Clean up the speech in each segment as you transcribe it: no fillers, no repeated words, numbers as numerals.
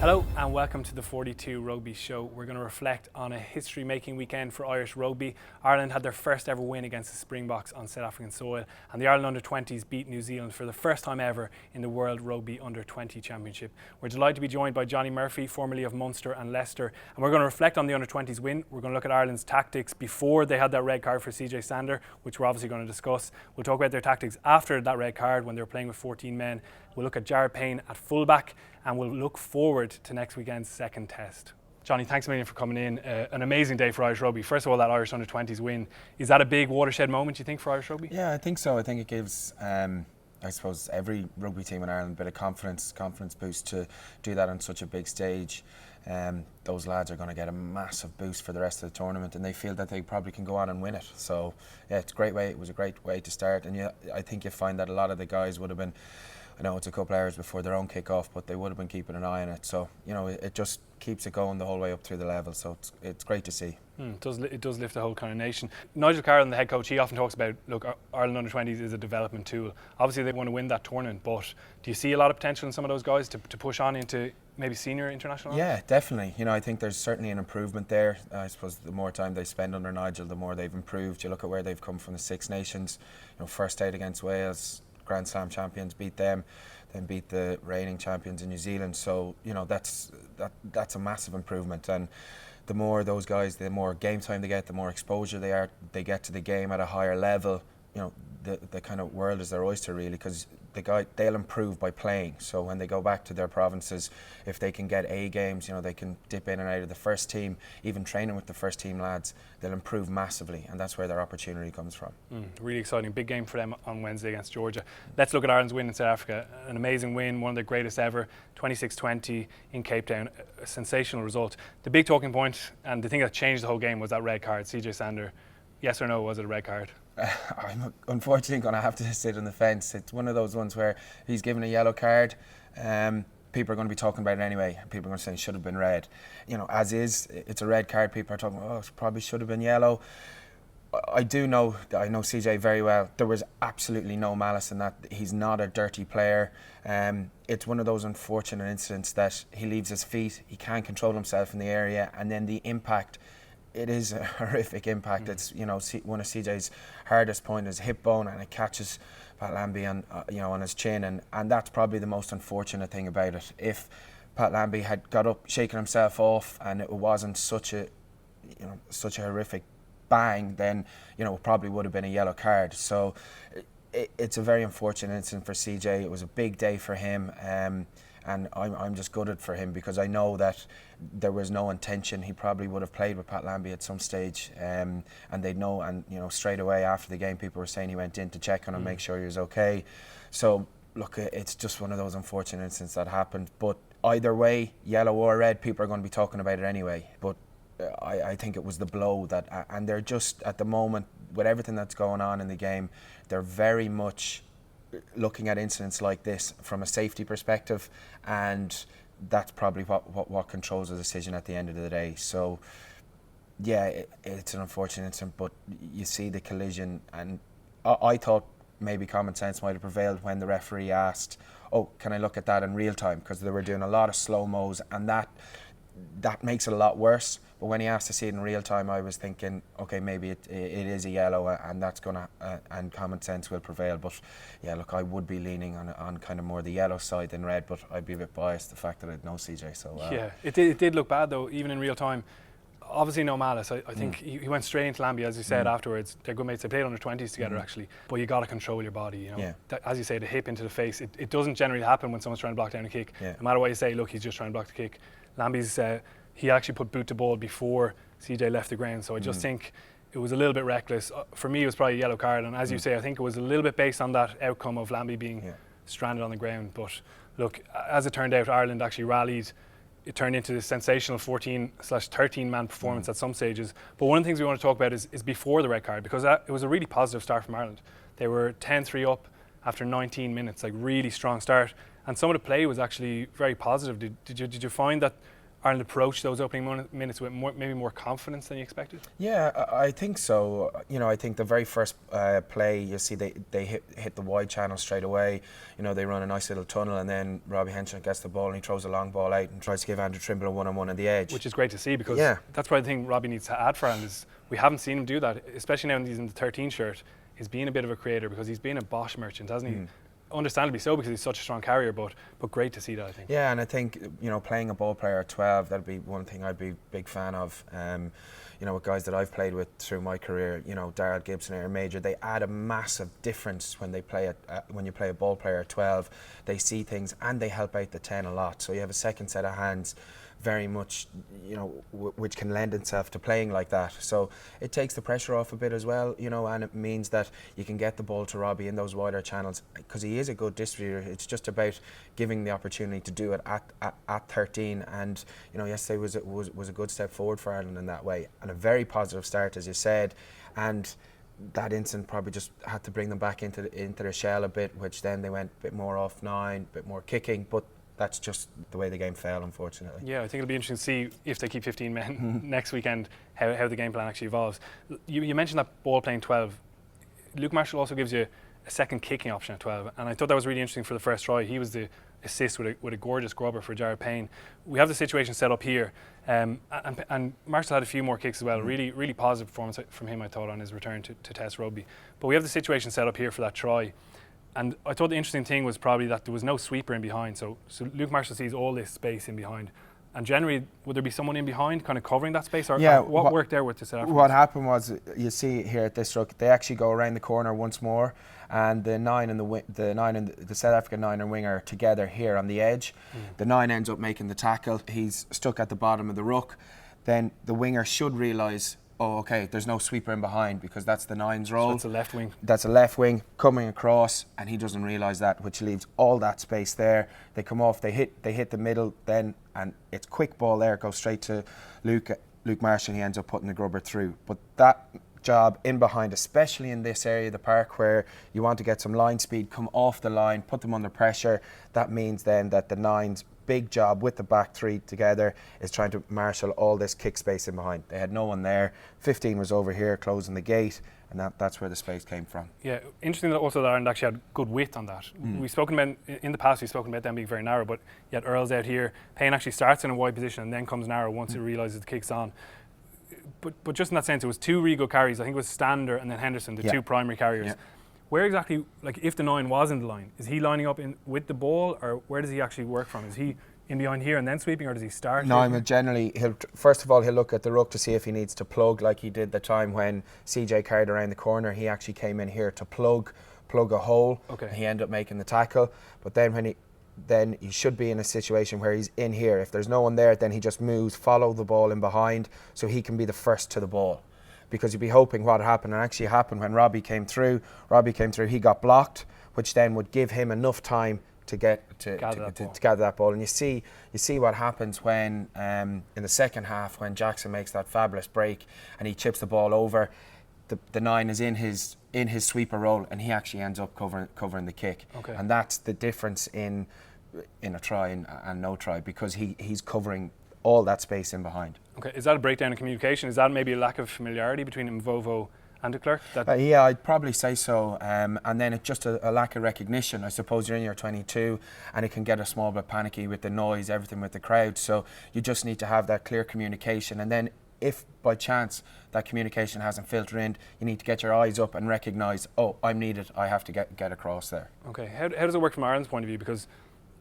Hello and welcome to the 42 Rugby Show. We're going to reflect on a history-making weekend for Irish rugby. Ireland had their first ever win against the Springboks on South African soil, and the Ireland under-20s beat New Zealand for the first time ever in the World Rugby Under-20 Championship. We're delighted to be joined by Johne Murphy, formerly of Munster and Leicester, and we're going to reflect on the under-20s win. We're going to look at Ireland's tactics before they had that red card for CJ Stander, which we're obviously going to discuss. We'll talk about their tactics after that red card when they were playing with 14 men. We'll look at Jared Payne at fullback, and we'll look forward to next weekend's second test. Johnny, thanks a million for coming in. An amazing day for Irish rugby. First of all, that Irish under-20s win. Is that a big watershed moment, you think, for Irish rugby? Yeah, I think so. I think it gives, I suppose, every rugby team in Ireland a bit of confidence boost to do that on such a big stage. Those lads are going to get a massive boost for the rest of the tournament, and they feel that they probably can go on and win it. So, yeah, it's a great way. It was a great way to start, and yeah, I think you find that a lot of the guys would have been. I know it's a couple of hours before their own kick-off, but they would have been keeping an eye on it. So, you know, it just keeps it going the whole way up through the level. So it's great to see. It does lift the whole kind of nation. Nigel Carroll, the head coach, he often talks about, look, Ireland under-20s is a development tool. Obviously, they want to win that tournament, but do you see a lot of potential in some of those guys to push on into maybe senior international? Yeah, definitely. You know, I think there's certainly an improvement there. I suppose the more time they spend under Nigel, the more they've improved. You look at where they've come from the Six Nations. You know, first out against Wales, Grand Slam champions, beat them, then beat the reigning champions in New Zealand. So, you know, that's a massive improvement. And the more those guys, the more game time they get, the more exposure they get to the game at a higher level. You know, the kind of world is their oyster, really, because they'll improve by playing. So when they go back to their provinces, if they can get A games, you know, they can dip in and out of the first team, even training with the first team lads, they'll improve massively, and that's where their opportunity comes from. Really exciting, big game for them on Wednesday against Georgia. Let's look at Ireland's win in South Africa. An amazing win, one of the greatest ever, 26-20 in Cape Town, a sensational result. The big talking point and the thing that changed the whole game was that red card, CJ Stander. Yes or no, was it a red card? I'm unfortunately going to have to sit on the fence. It's one of those ones where he's given a yellow card. People are going to be talking about it anyway. People are going to say it should have been red. You know, as is, it's a red card. People are talking, oh, it probably should have been yellow. I know CJ very well. There was absolutely no malice in that. He's not a dirty player. It's one of those unfortunate incidents that he leaves his feet, he can't control himself in the area, and then the impact. It is a horrific impact. It's, you know, one of CJ's hardest point is hip bone, and it catches Pat Lambie on his chin, and that's probably the most unfortunate thing about it. If Pat Lambie had got up, shaken himself off, and it wasn't such a horrific bang, then, you know, it probably would have been a yellow card. So it's a very unfortunate incident for CJ. It was a big day for him. And I'm just gutted for him, because I know that there was no intention. He probably would have played with Pat Lambie at some stage, and they'd know. And, you know, straight away after the game, people were saying he went in to check on him, make sure he was okay. So look, it's just one of those unfortunate incidents that happened. But either way, yellow or red, people are going to be talking about it anyway. But I think it was the blow that, and they're just at the moment with everything that's going on in the game, they're very much looking at incidents like this from a safety perspective, and that's probably what controls the decision at the end of the day. So yeah, it's an unfortunate incident, but you see the collision, and I thought maybe common sense might have prevailed when the referee asked, oh, can I look at that in real time, because they were doing a lot of slow-mos, and that makes it a lot worse. But when he asked to see it in real time, I was thinking, okay, maybe it is a yellow, and that's gonna and common sense will prevail. But yeah, look, I would be leaning on kind of more the yellow side than red, but I'd be a bit biased the fact that I'd know CJ. So yeah, it did look bad though, even in real time. Obviously no malice. I think he went straight into Lambie, as you said afterwards. They're good mates. They played under 20s together actually. But you got to control your body. You know, yeah. As you say, the hip into the face. It doesn't generally happen when someone's trying to block down a kick. Yeah. No matter what you say, look, he's just trying to block the kick. Lambie's he actually put boot to ball before CJ left the ground. So I just think it was a little bit reckless. For me, it was probably a yellow card. And as you say, I think it was a little bit based on that outcome of Lambie being stranded on the ground. But look, as it turned out, Ireland actually rallied. It turned into this sensational 14/13-man performance at some stages. But one of the things we want to talk about is before the red card, because it was a really positive start from Ireland. They were 10-3 up after 19 minutes, like really strong start. And some of the play was actually very positive. Did you find that Ireland approached those opening minutes with maybe more confidence than you expected? Yeah, I think so. I think the very first play, you see they hit the wide channel straight away. They run a nice little tunnel, and then Robbie Henshaw gets the ball and he throws a long ball out and tries to give Andrew Trimble a one-on-one on the edge. Which is great to see, because that's why I think Robbie needs to add for Ireland is we haven't seen him do that, especially now when he's in the 13 shirt. He's been a bit of a creator because he's been a Bosch merchant, hasn't he? Understandably so, because he's such a strong carrier, but great to see that, I think. Yeah, and I think playing a ball player at 12, that'd be one thing I'd be a big fan of. With guys that I've played with through my career, Darrell Gibson, Aaron Major, they add a massive difference when they play when you play a ball player at 12. They see things and they help out the 10 a lot. So you have a second set of hands, very much, which can lend itself to playing like that. So it takes the pressure off a bit as well, and it means that you can get the ball to Robbie in those wider channels, because he is a good distributor. It's just about giving the opportunity to do it at 13. And yesterday was a good step forward for Ireland in that way, and a very positive start, as you said. And that incident probably just had to bring them back into their shell a bit, which then they went a bit more off 9, a bit more kicking, but that's just the way the game fell, unfortunately. Yeah, I think it'll be interesting to see if they keep 15 men next weekend, how the game plan actually evolves. You mentioned that ball playing 12. Luke Marshall also gives you a second kicking option at 12, and I thought that was really interesting for the first try. He was the assist with a gorgeous grubber for Jared Payne. We have the situation set up here, and Marshall had a few more kicks as well. Really, really positive performance from him, I thought, on his return to Test rugby. But we have the situation set up here for that try. And I thought the interesting thing was probably that there was no sweeper in behind. So Luke Marshall sees all this space in behind. And generally, would there be someone in behind kind of covering that space? Or what worked there with the South Africans? What happened was, you see here at this ruck, they actually go around the corner once more, and the 9 and the South African 9 and winger are together here on the edge. The 9 ends up making the tackle. He's stuck at the bottom of the ruck. Then the winger should realise, oh, okay, there's no sweeper in behind, because that's the 9's role. So that's a left wing. That's a left wing coming across, and he doesn't realise that, which leaves all that space there. They come off, they hit the middle then, and it's quick ball there, goes straight to Luke Marshall, and he ends up putting the grubber through. But that job in behind, especially in this area of the park where you want to get some line speed, come off the line, put them under pressure, that means then that the 9's big job with the back 3 together is trying to marshal all this kick space in behind. They had no one there. 15 was over here closing the gate, and that's where the space came from. Yeah, interesting that also that Ireland actually had good width on that. We've spoken about, in the past, we've spoken about them being very narrow, but yet Earl's out here. Payne actually starts in a wide position and then comes narrow once it realises the kick's on. But just in that sense, it was 2 really good carries. I think it was Stander and then Henderson, the 2 primary carriers. Yeah. Where exactly, like if the 9 was in the line, is he lining up with the ball, or where does he actually work from? Is he in behind here and then sweeping, or does he start? No, I mean, generally, first of all, he'll look at the ruck to see if he needs to plug, like he did the time when CJ carried around the corner. He actually came in here to plug a hole. Okay. He ended up making the tackle. But then then he should be in a situation where he's in here. If there's no one there, then he just moves, follow the ball in behind, so he can be the first to the ball. Because you'd be hoping what happened, and actually happened when Robbie came through, he got blocked, which then would give him enough time to gather that ball. And you see what happens when in the second half, when Jackson makes that fabulous break and he chips the ball over, the 9 is in his sweeper role, and he actually ends up covering the kick. Okay. And that's the difference in a try and no try, because he's covering all that space in behind. Okay, is that a breakdown in communication? Is that maybe a lack of familiarity between Mvovo and de Klerk? Yeah, I'd probably say so. And then it's just a lack of recognition. I suppose you're in your 22 and it can get a small bit panicky with the noise, everything with the crowd. So you just need to have that clear communication. And then if by chance that communication hasn't filtered in, you need to get your eyes up and recognise, oh, I'm needed, I have to get across there. Okay, how does it work from Ireland's point of view? Because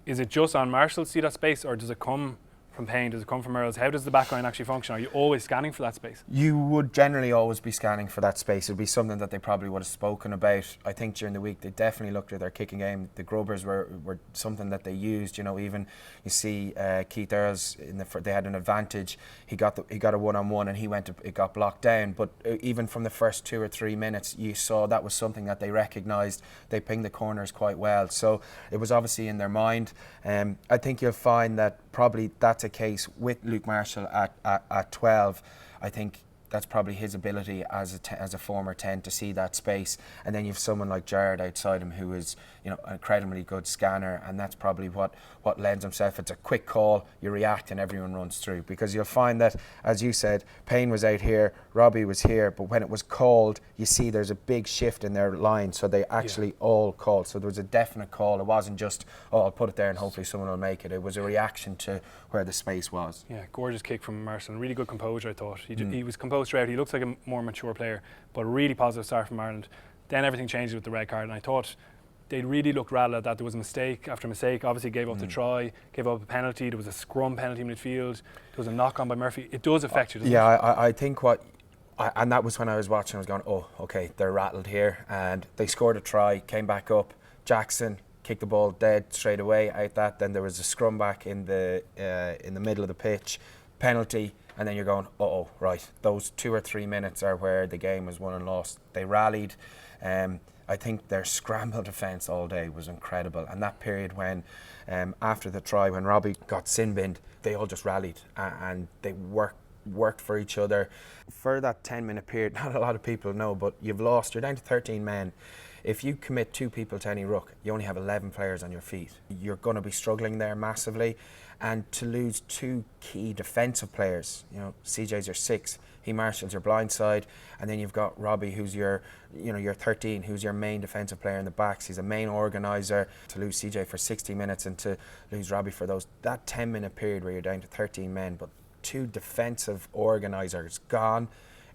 is it just on Marshall to see that space, or does it come from Payne? Does it come from Earls? How does the backline actually function? Are you always scanning for that space? You would generally always be scanning for that space. It would be something that they probably would have spoken about. I think during the week they definitely looked at their kicking game. The grubbers were something that they used. Even you see Keith Earls they had an advantage. He got a one-on-one and it got blocked down. But even from the first 2 or 3 minutes, you saw that was something that they recognised. They pinged the corners quite well. So it was obviously in their mind. I think you'll find that probably that's a case with Luke Marshall at 12. I think that's probably his ability as a former 10 to see that space. And then you have someone like Jared outside him who is, you know, an incredibly good scanner, and that's probably what lends himself. It's a quick call, you react and everyone runs through. Because you'll find that, as you said, Payne was out here, Robbie was here, but when it was called, you see there's a big shift in their line, so they actually all called. So there was a definite call. It wasn't just, oh, I'll put it there and hopefully someone will make it. It was a reaction to where the space was. Yeah, gorgeous kick from Marcel. Really good composure, I thought. He was composed throughout. He looks like a more mature player, but a really positive start from Ireland. Then everything changed with the red card, and I thought they really looked rattled at that. There was a mistake after mistake. Obviously gave up the try, gave up a penalty. There was a scrum penalty in midfield. There was a knock on by Murphy. It does affect you, doesn't it? Yeah, I think and that was when I was watching, I was going, oh, okay, they're rattled here. And they scored a try, came back up. Jackson kicked the ball dead straight away out that. Then there was a scrum back in the middle of the pitch, penalty. And then you're going, right, those 2 or 3 minutes are where the game was won and lost. They rallied. I think their scramble defence all day was incredible. And that period when, after the try, when Robbie got sin-binned, they all just rallied and they worked for each other. For that 10-minute period, not a lot of people know, but you're down to 13 men. If you commit 2 people to any ruck, you only have 11 players on your feet. You're going to be struggling there massively. And to lose 2 key defensive players, you know, CJ's your 6, he marshals your blind side, and then you've got Robbie, who's your 13, who's your main defensive player in the backs. He's a main organiser. To lose CJ for 60 minutes and to lose Robbie for that 10-minute period where you're down to 13 men, but 2 defensive organisers gone,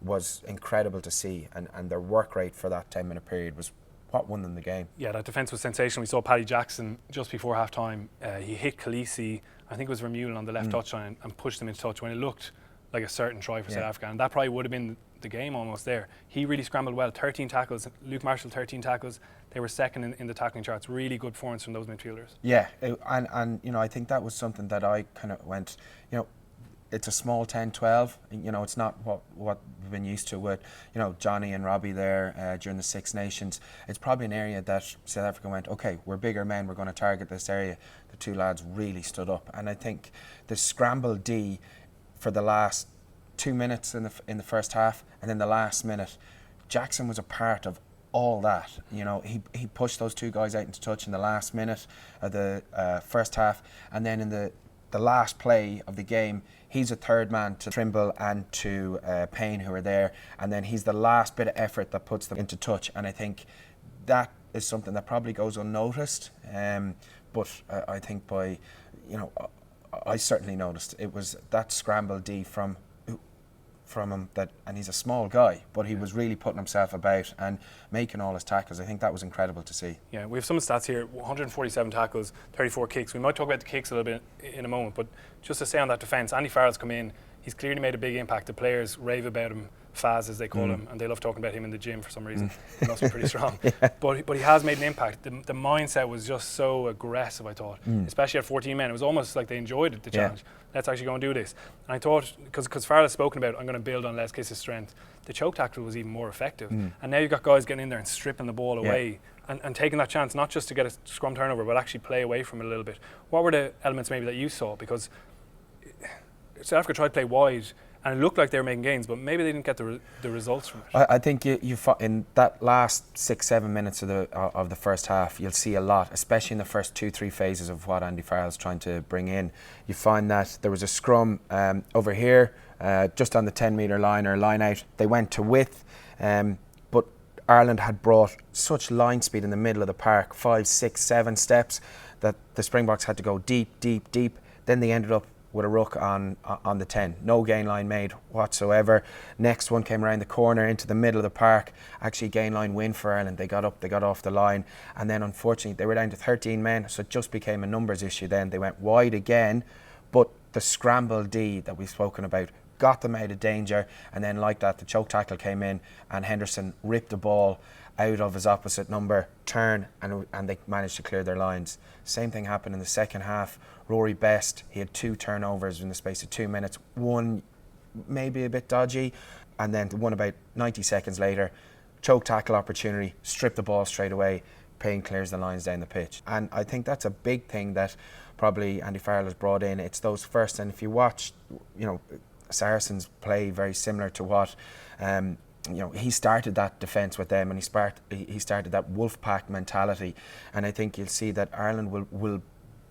was incredible to see, and their work rate for that 10-minute period was what won them the game. Yeah, that defence was sensational. We saw Paddy Jackson just before half time. He hit Khaleesi, I think it was Vermeulen, on the left touchline and pushed them into touch when it looked like a certain try for South Africa, and that probably would have been the game almost there. He really scrambled well. 13 tackles, Luke Marshall 13 tackles. They were second in the tackling charts. Really good performance from those midfielders. Yeah, and you know, I think that was something that I kind of went, you know, it's a small 10-12, you know, it's not what we've been used to with, you know, Johnny and Robbie there during the Six Nations. It's probably an area that South Africa went, okay, we're bigger men, we're going to target this area. The 2 lads really stood up, and I think the scramble D for the last 2 minutes in the first half, and then the last minute, Jackson was a part of all that. You know, he pushed those 2 guys out into touch in the last minute of the first half, and then in the last play of the game, he's a third man to Trimble and to Payne, who are there, and then he's the last bit of effort that puts them into touch. And I think that is something that probably goes unnoticed, but I think I certainly noticed it was that scramble D from him, and he's a small guy, but he was really putting himself about and making all his tackles. I think that was incredible to see. Yeah, we have some stats here: 147 tackles, 34 kicks. We might talk about the kicks a little bit in a moment, but just to say on that defence, Andy Farrell's come in. He's clearly made a big impact. The players rave about him, Faz as they call him, and they love talking about him in the gym for some reason. He must be pretty strong. But he has made an impact. The mindset was just so aggressive, I thought, especially at 14 men. It was almost like they enjoyed it, the challenge. Let's actually go and do this. And I thought, because Farrell has spoken about, I'm going to build on Les Kiss's strength, the choke tackle was even more effective. And now you've got guys getting in there and stripping the ball away and taking that chance, not just to get a scrum turnover, but actually play away from it a little bit. What were the elements maybe that you saw? Because South Africa tried to play wide, and it looked like they were making gains, but maybe they didn't get the results from it. I think you in that last 6-7 minutes of the first half, you'll see a lot, especially in the first 2-3 phases of what Andy Farrell's trying to bring in. You find that there was a scrum over here, just on the 10-metre line or line out. They went to width, but Ireland had brought such line speed in the middle of the park, 5, 6, 7 steps, that the Springboks had to go deep. Then they ended up with a ruck on the 10. No gain line made whatsoever. Next one came around the corner into the middle of the park. Actually, gain line win for Ireland. They got up, they got off the line. And then unfortunately, they were down to 13 men, so it just became a numbers issue then. They went wide again, but the scramble D that we've spoken about got them out of danger. And then like that, the choke tackle came in and Henderson ripped the ball out of his opposite number, turn, and they managed to clear their lines. Same thing happened in the second half. Rory Best, he had 2 turnovers in the space of 2 minutes. One maybe a bit dodgy, and then one about 90 seconds later, choke tackle opportunity, strip the ball straight away, Payne clears the lines down the pitch. And I think that's a big thing that probably Andy Farrell has brought in. It's those first, and if you watch, you know, Saracens play very similar to what he started that defence with them, and he started that wolf pack mentality, and I think you'll see that Ireland will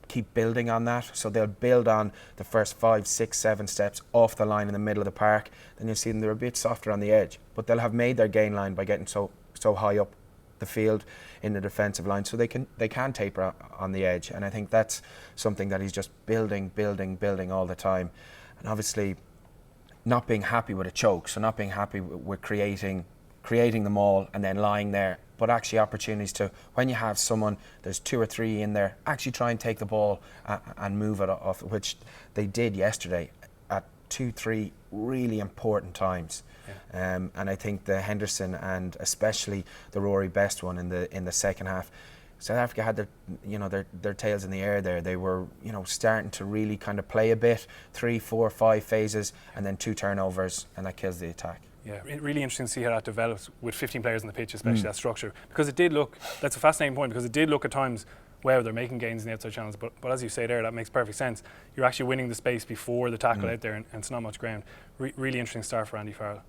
keep building on that. So they'll build on the first 5, 6, 7 steps off the line in the middle of the park. Then you'll see them, they're a bit softer on the edge, but they'll have made their gain line by getting so high up the field in the defensive line, so they can taper on the edge. And I think that's something that he's just building all the time. And obviously not being happy with a choke, so not being happy with creating the maul and then lying there, but actually opportunities to, when you have someone, there's 2 or 3 in there, actually try and take the ball and move it off, which they did yesterday at 2-3 really important times. Yeah. And I think the Henderson and especially the Rory Best one in the second half, South Africa had their tails in the air there. They were starting to really kind of play a bit, 3, 4, 5 phases, and then 2 turnovers, and that kills the attack. Yeah, really interesting to see how that develops with 15 players on the pitch, especially that structure. Because it did look, that's a fascinating point, because it did look at times, wow, they're making gains in the outside channels, but as you say there, that makes perfect sense. You're actually winning the space before the tackle out there, and it's not much ground. Really interesting start for Andy Farrell.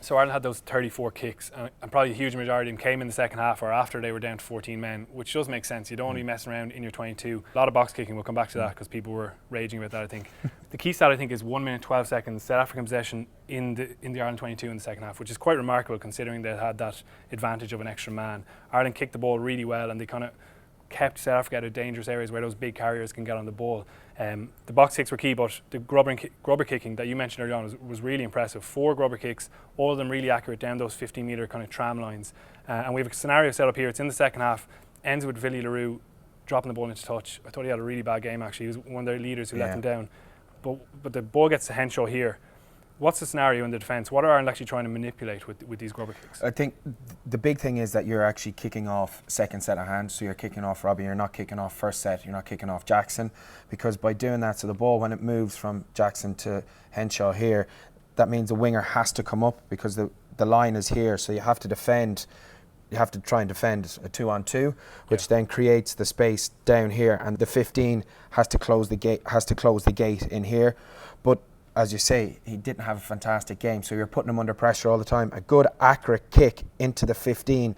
So Ireland had those 34 kicks, and probably a huge majority of them came in the second half or after they were down to 14 men, which does make sense. You don't want to be messing around in your 22. A lot of box kicking, we'll come back to that because people were raging about that, I think. The key stat, I think, is 1 minute 12 seconds South African possession in the Ireland 22 in the second half, which is quite remarkable considering they had that advantage of an extra man. Ireland kicked the ball really well, and they kind of kept South Africa out of dangerous areas where those big carriers can get on the ball. The box kicks were key, but the grubber kicking that you mentioned earlier on was really impressive. 4 grubber kicks, all of them really accurate down those 15-metre kind of tram lines. And we have a scenario set up here. It's in the second half, ends with Villy Leroux dropping the ball into touch. I thought he had a really bad game, actually. He was one of their leaders who let them down. But the ball gets to Henshaw here. What's the scenario in the defence? What are Ireland actually trying to manipulate with these grubber kicks? I think the big thing is that you're actually kicking off second set of hands, so you're kicking off Robbie, you're not kicking off first set, you're not kicking off Jackson, because by doing that, so the ball, when it moves from Jackson to Henshaw here, that means the winger has to come up because the line is here, so you have to defend. You have to try and defend a 2-on-2, which then creates the space down here, and the 15 has to close the gate in here. But as you say, he didn't have a fantastic game, so you're putting him under pressure all the time. A good, accurate kick into the 15,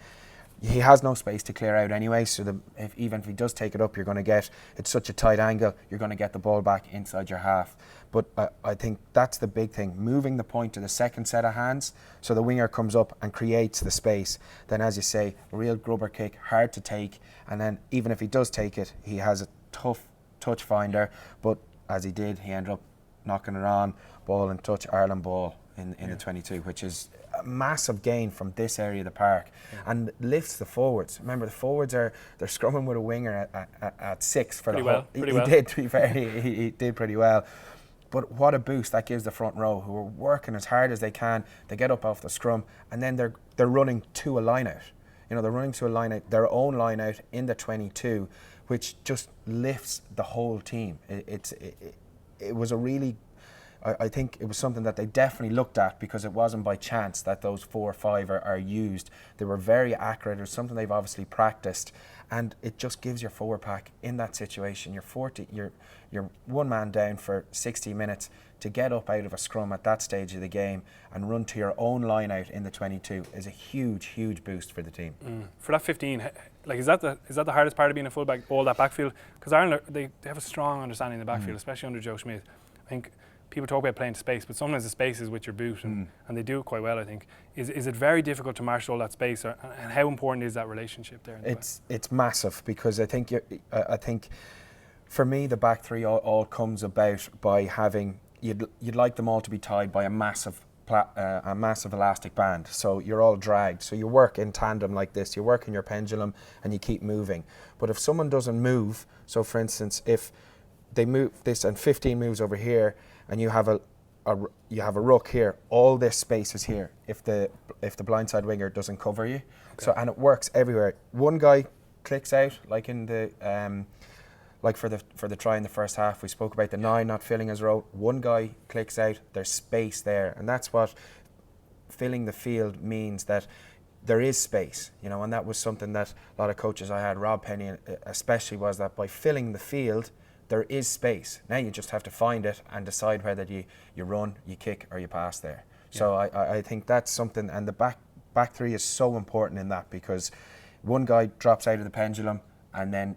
he has no space to clear out anyway, so even if he does take it up, it's such a tight angle, you're going to get the ball back inside your half. But I think that's the big thing, moving the point to the second set of hands, so the winger comes up and creates the space. Then, as you say, a real grubber kick, hard to take, and then even if he does take it, he has a tough touch finder, but as he did, he ended up knocking it on, ball and touch, Ireland ball in the 22, which is a massive gain from this area of the park, and lifts the forwards. Remember, the forwards they're scrumming with a winger at 6 for pretty well. He did, to be fair, he did pretty well. But what a boost that gives the front row, who are working as hard as they can. They get up off the scrum, and then they're running to a line out. They're running to a line out, their own line out in the 22, which just lifts the whole team. It was a really, I think it was something that they definitely looked at, because it wasn't by chance that those 4 or 5 are used. They were very accurate. It was something they've obviously practiced, and it just gives your forward pack in that situation. You're one man down for 60 minutes to get up out of a scrum at that stage of the game and run to your own line out in the 22 is a huge boost for the team. For that 15, like is that the hardest part of being a fullback, all that backfield? Because Ireland, they have a strong understanding of the backfield, especially under Joe Schmidt. I think people talk about playing to space, but sometimes the space is with your boot, and they do it quite well, I think. Is it very difficult to marshal all that space, and how important is that relationship there? It's massive, because I think for me the back three all comes about by having, you'd like them all to be tied by a massive elastic band, so you're all dragged, so you work in tandem like this, you work in your pendulum and you keep moving. But if someone doesn't move, so for instance, if they move this and 15 moves over here, and you have a ruck here, all this space is here if the blindside winger doesn't cover you. So, and it works everywhere. One guy clicks out, like in the for the try in the first half, we spoke about the 9 not filling his role. One guy clicks out, there's space there, and that's what filling the field means, that there is space, and that was something that a lot of coaches I had, Rob Penny especially, was that by filling the field, there is space. Now you just have to find it and decide whether you run, you kick, or you pass there. Yeah. So I think that's something, and the back three is so important in that, because one guy drops out of the pendulum, and then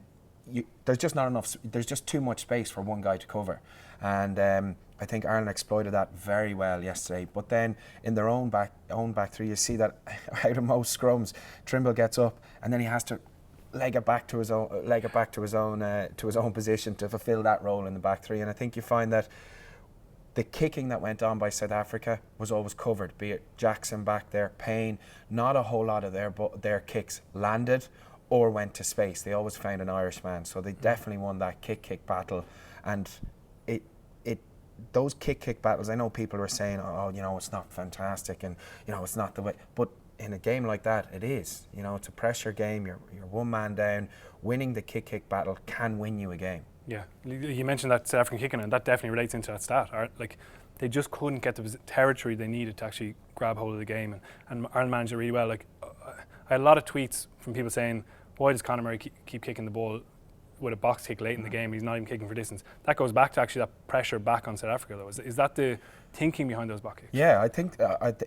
there's just not enough. There's just too much space for one guy to cover, and I think Ireland exploited that very well yesterday. But then in their own back three, you see that out of most scrums, Trimble gets up, and then he has to leg it back to his own position to fulfil that role in the back three. And I think you find that the kicking that went on by South Africa was always covered, be it Jackson back there, Payne. Not a whole lot of their kicks landed or went to space. They always found an Irish man, so they definitely won that kick battle. And those kick battles, I know people are saying, oh, it's not fantastic, and it's not the way, but in a game like that, it is. It's a pressure game. You're one man down. Winning the kick battle can win you a game. Yeah, you mentioned that South African kicking, and that definitely relates into that stat. Like, they just couldn't get the territory they needed to actually grab hold of the game, and Ireland managed it really well. Like, I had a lot of tweets from people saying, why does Conor Murray keep kicking the ball with a box kick late in the game? He's not even kicking for distance. That goes back to actually that pressure back on South Africa, though. Is that the thinking behind those box kicks? Yeah, I think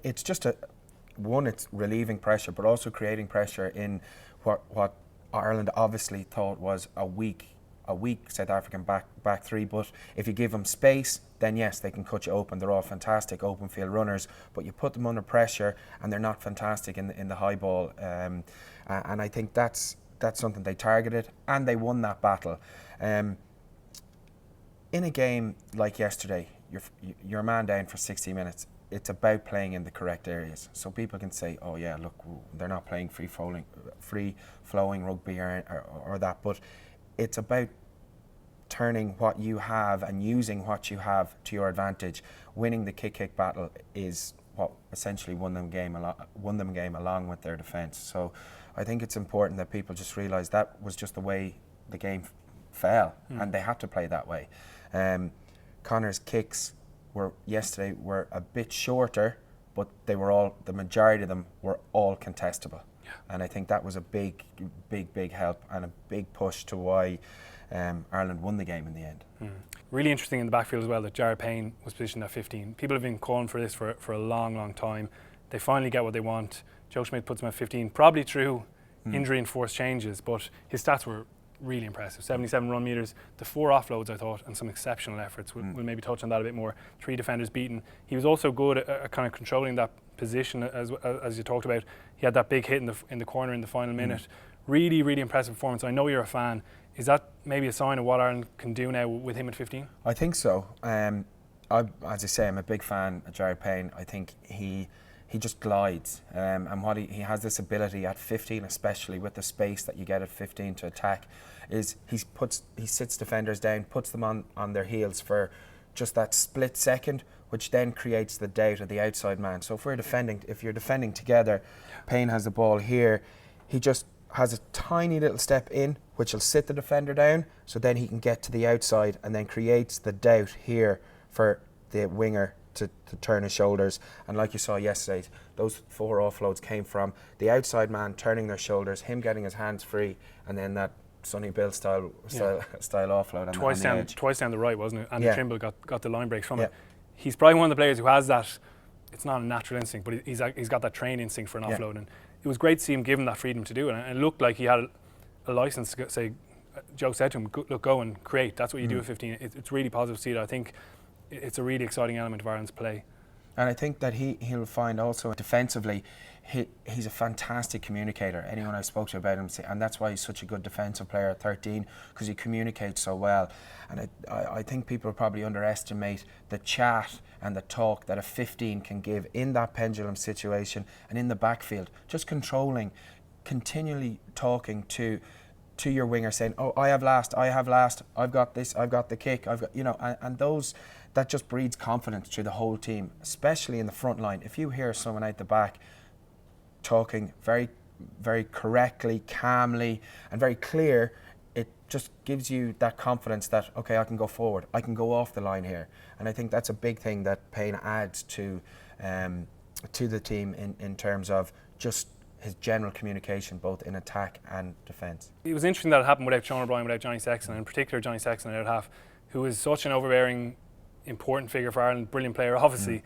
it's just it's relieving pressure, but also creating pressure in what Ireland obviously thought was a weak South African back three. But if you give them space, then yes, they can cut you open. They're all fantastic open field runners, but you put them under pressure and they're not fantastic in the high ball. And I think that's something they targeted, and they won that battle. In a game like yesterday, you're a man down for 60 minutes. It's about playing in the correct areas. So people can say, oh yeah, look, they're not playing free flowing rugby or that, but it's about turning what you have and using what you have to your advantage. Winning the kick battle is what essentially won them game along with their defence. So I think it's important that people just realise that was just the way the game fell, and they had to play that way. Conor's kicks yesterday were a bit shorter, but the majority of them were all contestable. Yeah. And I think that was a big help and a big push to why Ireland won the game in the end. Really interesting in the backfield as well that Jared Payne was positioned at 15. People have been calling for this for a long time. They finally get what they want. Joe Schmidt puts him at 15, probably through injury and forced changes, but his stats were really impressive. 77 run meters, the 4 offloads, I thought, and some exceptional efforts. We'll maybe touch on that a bit more. 3 defenders beaten. He was also good at kind of controlling that position, as you talked about. He had that big hit in the corner in the final minute. Really impressive performance. I know you're a fan. Is that maybe a sign of what Ireland can do now with him at 15? I think so. As I say, I'm a big fan of Jared Payne. I think he just glides, and what he has this ability at 15, especially with the space that you get at 15 to attack, is he sits defenders down, puts them on their heels for just that split second, which then creates the doubt of the outside man. So if you're defending together, Payne has the ball here, he just has a tiny little step in, which will sit the defender down, so then he can get to the outside and then creates the doubt here for the winger to turn his shoulders. And like you saw yesterday, those 4 offloads came from the outside man turning their shoulders, him getting his hands free, and then that Sonny Bill style offload twice down the right, wasn't it? And Trimble got the line breaks from it. He's probably one of the players who has that. It's not a natural instinct, but he's got that trained instinct for an offload, and it was great to see him given that freedom to do it. And it looked like he had a license to say. Joe said to him, "Look, go and create. That's what you do at 15." It's really positive to see that. I think it's a really exciting element of Ireland's play. And I think that he'll find also defensively, he's a fantastic communicator. Anyone I spoke to about him, and that's why he's such a good defensive player at 13, because he communicates so well. And I think people probably underestimate the chat and the talk that a 15 can give in that pendulum situation and in the backfield. Just controlling, continually talking to your winger, saying, "Oh, I have last, I've got this, I've got the kick, I've got," and those. That just breeds confidence to the whole team, especially in the front line. If you hear someone out the back talking very, very correctly, calmly, and very clear, it just gives you that confidence that, okay, I can go forward, I can go off the line here. And I think that's a big thing that Payne adds to the team in terms of just his general communication both in attack and defence. It was interesting that it happened without Sean O'Brien, without Johnny Sexton, and in particular Johnny Sexton at half, who is such an overbearing, important figure for Ireland, brilliant player obviously,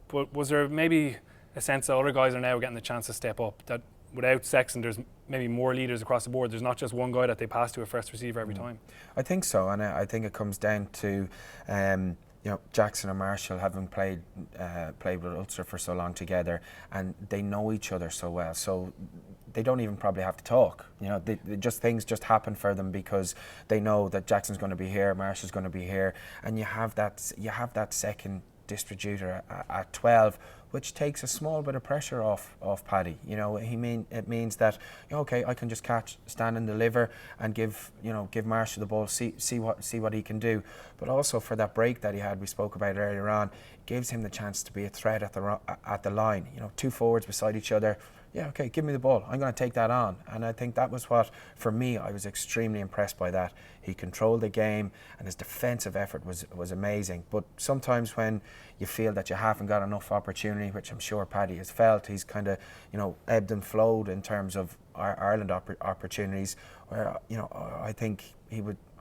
but was there maybe a sense that other guys are now getting the chance to step up, that without Sexton there's maybe more leaders across the board, there's not just one guy that they pass to a first receiver every time? I think so, and I think it comes down to Jackson and Marshall having played with Ulster for so long together, and they know each other so well, so they don't even probably have to talk. Things just happen for them because they know that Jackson's going to be here, Marshall's going to be here, and you have that second distributor at 12, which takes a small bit of pressure off Paddy. It means that okay, I can just catch, stand and deliver, and give Marshall the ball, see what he can do. But also for that break that he had, we spoke about earlier on, gives him the chance to be a threat at the line. Two forwards beside each other. Yeah, okay, give me the ball. I'm going to take that on. And I think that was what, for me, I was extremely impressed by that. He controlled the game and his defensive effort was amazing. But sometimes when you feel that you haven't got enough opportunity, which I'm sure Paddy has felt, he's kind of, ebbed and flowed in terms of Ireland opportunities, where, I think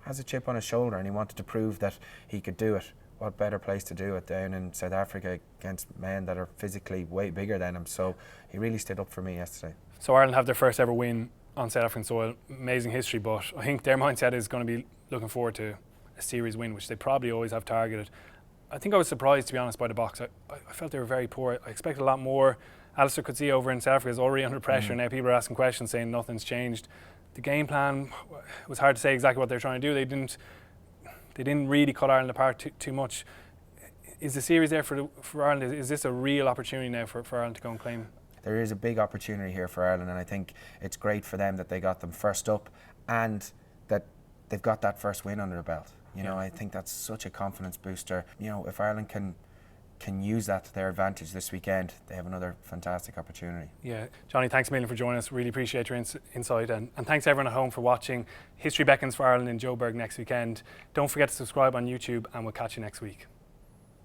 has a chip on his shoulder and he wanted to prove that he could do it. What better place to do it down in South Africa against men that are physically way bigger than him? So he really stood up for me yesterday. So Ireland have their first ever win on South African soil. Amazing history, but I think their mindset is going to be looking forward to a series win, which they probably always have targeted. I think I was surprised, to be honest, by the Boks. I felt they were very poor. I expected a lot more. Alistair could see over in South Africa is already under pressure. Now people are asking questions saying nothing's changed. The game plan, it was hard to say exactly what they're trying to do. They didn't really cut Ireland apart too much. Is the series there for Ireland? Is this a real opportunity now for Ireland to go and claim? There is a big opportunity here for Ireland, and I think it's great for them that they got them first up and that they've got that first win under the belt. I think that's such a confidence booster. If Ireland can use that to their advantage this weekend, they have another fantastic opportunity. Yeah, Johnny, thanks a million for joining us. Really appreciate your insight, and thanks everyone at home for watching. History beckons for Ireland in Joburg next weekend. Don't forget to subscribe on YouTube, and we'll catch you next week.